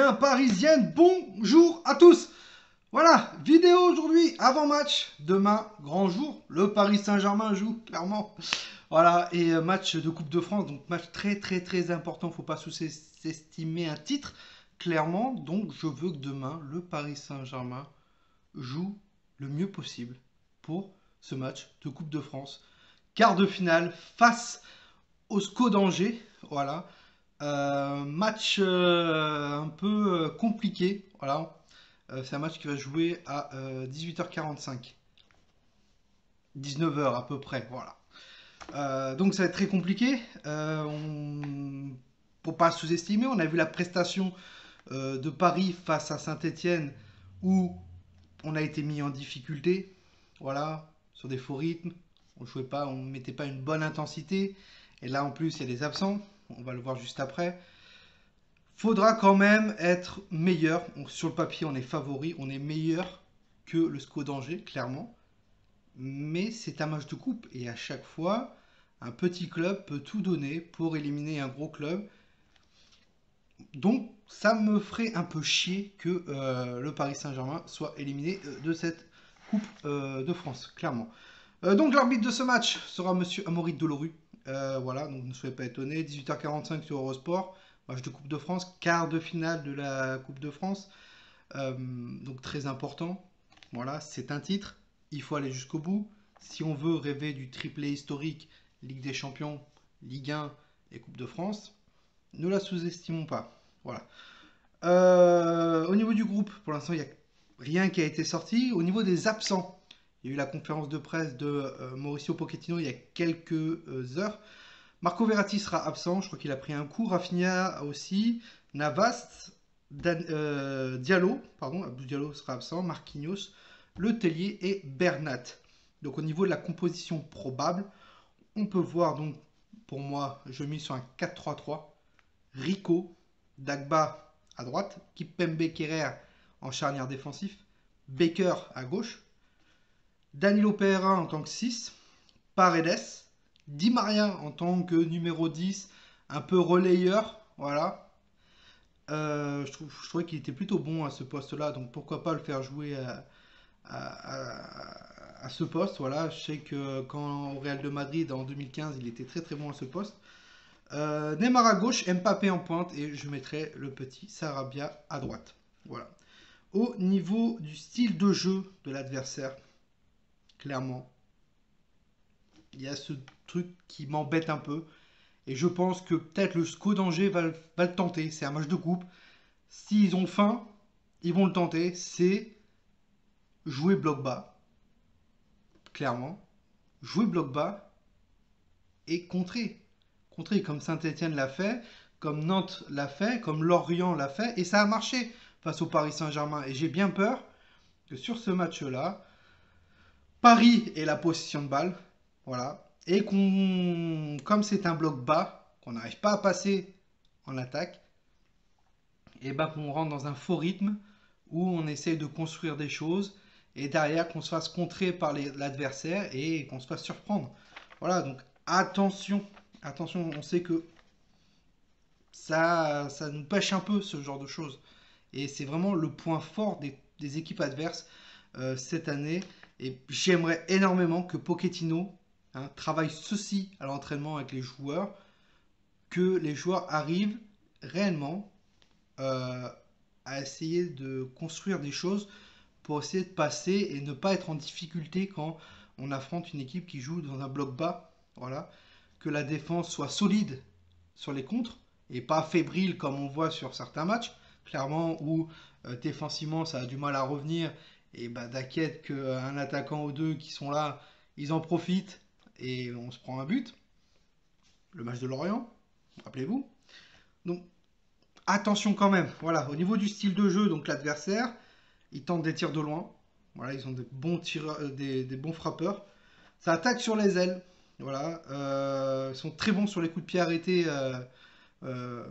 Parisiens, Parisiennes, bonjour à tous. Voilà, vidéo aujourd'hui, avant-match. Demain, grand jour, le Paris Saint-Germain joue, clairement. Voilà, et match de Coupe de France, donc match très important. Faut pas sous-estimer un titre, clairement. Donc je veux que demain, le Paris Saint-Germain joue le mieux possible pour ce match de Coupe de France. Quart de finale face au SCO d'Angers, voilà. Match un peu compliqué, voilà. C'est un match qui va jouer à 18h45. 19h à peu près, voilà. Donc ça va être très compliqué. Pour pas sous-estimer, on a vu la prestation de Paris face à Saint-Etienne où on a été mis en difficulté, voilà, sur des faux rythmes. On jouait pas, on mettait pas une bonne intensité. Et là en plus il y a des absents. On va le voir juste après. Faudra quand même être meilleur. Sur le papier, on est favori, on est meilleur que le SCO d'Angers, clairement. Mais c'est un match de coupe et à chaque fois, un petit club peut tout donner pour éliminer un gros club. Donc, ça me ferait un peu chier que le Paris Saint-Germain soit éliminé de cette Coupe de France, clairement. Donc, l'arbitre de ce match sera Monsieur Amaury Deloru. Voilà, donc ne soyez pas étonnés. 18h45 sur Eurosport. Match de Coupe de France, quart de finale de la Coupe de France. Donc très important. Voilà, c'est un titre. Il faut aller jusqu'au bout. Si on veut rêver du triplé historique, Ligue des Champions, Ligue 1 et Coupe de France, ne la sous-estimons pas. Voilà. Au niveau du groupe, pour l'instant, il n'y a rien qui a été sorti. Au niveau des absents, il y a eu la conférence de presse de Mauricio Pochettino il y a quelques heures. Marco Verratti sera absent, je crois qu'il a pris un coup. Rafinha aussi. Navas, Diallo, pardon, Abdou Diallo sera absent. Marquinhos, Le Tellier et Bernat. Donc au niveau de la composition probable, on peut voir donc, pour moi, je mise sur un 4-3-3. Rico, Dagba à droite, Kimpembe Kerrer en charnière défensif, Baker à gauche, Danilo Pereira en tant que 6, Paredes, Di Maria en tant que numéro 10, un peu relayeur, voilà. Je trouvais qu'il était plutôt bon à ce poste-là, donc pourquoi pas le faire jouer à ce poste, voilà. Je sais que quand au Real de Madrid en 2015, il était très bon à ce poste. Neymar à gauche, Mbappé en pointe, et je mettrai le petit Sarabia à droite. Voilà. Au niveau du style de jeu de l'adversaire, clairement, il y a ce truc qui m'embête un peu. Et je pense que peut-être le SCO d'Angers va le tenter. C'est un match de coupe. S'ils ont faim, ils vont le tenter. C'est jouer bloc bas. Clairement. Jouer bloc bas et contrer. Contrer comme Saint-Etienne l'a fait, comme Nantes l'a fait, comme Lorient l'a fait. Et ça a marché face au Paris Saint-Germain. Et j'ai bien peur que sur ce match-là, Paris ait la possession de balle. Voilà. Et comme c'est un bloc bas, qu'on n'arrive pas à passer en attaque, et ben qu'on rentre dans un faux rythme où on essaye de construire des choses et derrière qu'on se fasse contrer par l'adversaire et qu'on se fasse surprendre. Voilà, donc attention, on sait que ça nous pêche un peu ce genre de choses. Et c'est vraiment le point fort des équipes adverses cette année. Et j'aimerais énormément que Pochettino travaille ceci à l'entraînement avec les joueurs, que les joueurs arrivent réellement à essayer de construire des choses pour essayer de passer et ne pas être en difficulté quand on affronte une équipe qui joue dans un bloc bas. Voilà. Que la défense soit solide sur les contres et pas fébrile comme on voit sur certains matchs, clairement, où défensivement ça a du mal à revenir et bah, t'inquiète qu'un attaquant ou deux qui sont là, ils en profitent et on se prend un but. Le match de Lorient, rappelez-vous. Donc attention quand même, voilà, au niveau du style de jeu, donc l'adversaire, ils tentent des tirs de loin, voilà, ils ont des bons tireurs, des bons frappeurs, ça attaque sur les ailes, voilà, ils sont très bons sur les coups de pied arrêtés euh,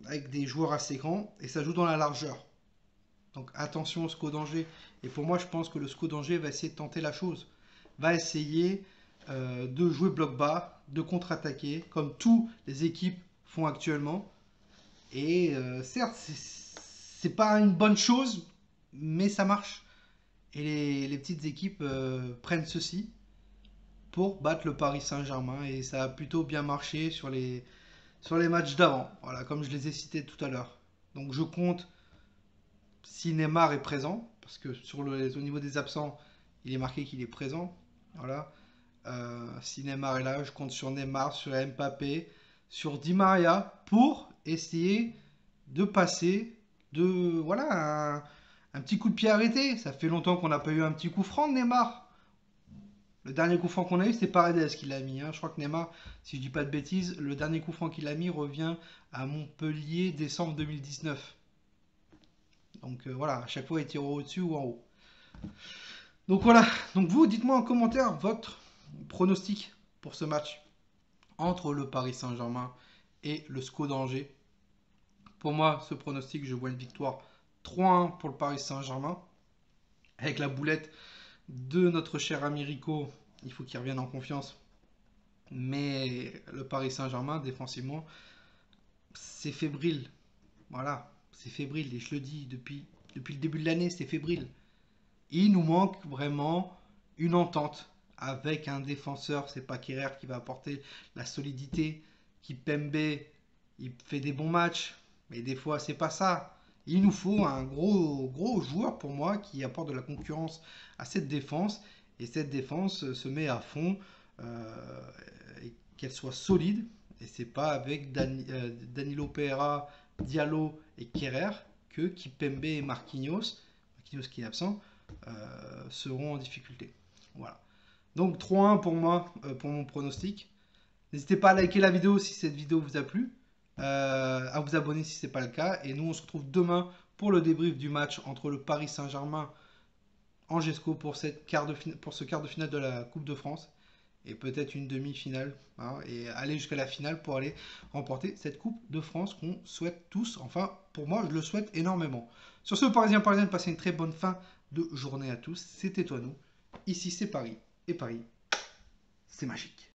avec des joueurs assez grands, et ça joue dans la largeur. Donc attention au SCO d'Angers, et pour moi je pense que le SCO d'Angers va essayer de tenter la chose, va essayer de jouer bloc bas, de contre-attaquer, comme toutes les équipes font actuellement. Et certes, c'est pas une bonne chose, mais ça marche. Et les petites équipes prennent ceci pour battre le Paris Saint-Germain. Et ça a plutôt bien marché sur les matchs d'avant. Voilà, comme je les ai cités tout à l'heure. Donc je compte si Neymar est présent, parce que au niveau des absents, il est marqué qu'il est présent. Voilà. Si Neymar est là, je compte sur Neymar, sur Mbappé, sur Di Maria pour essayer de passer voilà, un petit coup de pied arrêté. Ça fait longtemps qu'on n'a pas eu un petit coup franc de Neymar. Le dernier coup franc qu'on a eu, c'était Paredes qui l'a mis. Hein. Je crois que Neymar, si je dis pas de bêtises, le dernier coup franc qu'il a mis revient à Montpellier décembre 2019. Donc voilà, à chaque fois il tire au-dessus ou en haut. Donc voilà, donc vous dites-moi en commentaire votre pronostic pour ce match entre le Paris Saint-Germain et le SCO d'Angers. Pour moi, ce pronostic, je vois une victoire 3-1 pour le Paris Saint-Germain. Avec la boulette de notre cher ami Rico, il faut qu'il revienne en confiance. Mais le Paris Saint-Germain, défensivement, c'est fébrile. Voilà, c'est fébrile. Et je le dis depuis le début de l'année, c'est fébrile. Il nous manque vraiment une entente avec un défenseur. C'est pas Kerrer qui va apporter la solidité. Kimpembe, il fait des bons matchs, mais des fois c'est pas ça. Il nous faut un gros joueur pour moi qui apporte de la concurrence à cette défense. Et cette défense se met à fond, et qu'elle soit solide. Et c'est pas avec Danilo Pereira, Diallo et Kerrer que Kimpembe et Marquinhos qui est absent, seront en difficulté. Voilà. Donc 3-1 pour moi, pour mon pronostic. N'hésitez pas à liker la vidéo si cette vidéo vous a plu, à vous abonner si ce n'est pas le cas. Et nous, on se retrouve demain pour le débrief du match entre le Paris Saint-Germain Angesco pour ce quart de finale de la Coupe de France. Et peut-être une demi-finale. Hein, et aller jusqu'à la finale pour aller remporter cette Coupe de France qu'on souhaite tous. Enfin, pour moi, je le souhaite énormément. Sur ce, Parisiens, passez une très bonne fin de journée à tous. C'était toi, nous. Ici, c'est Paris. Et Paris, c'est magique.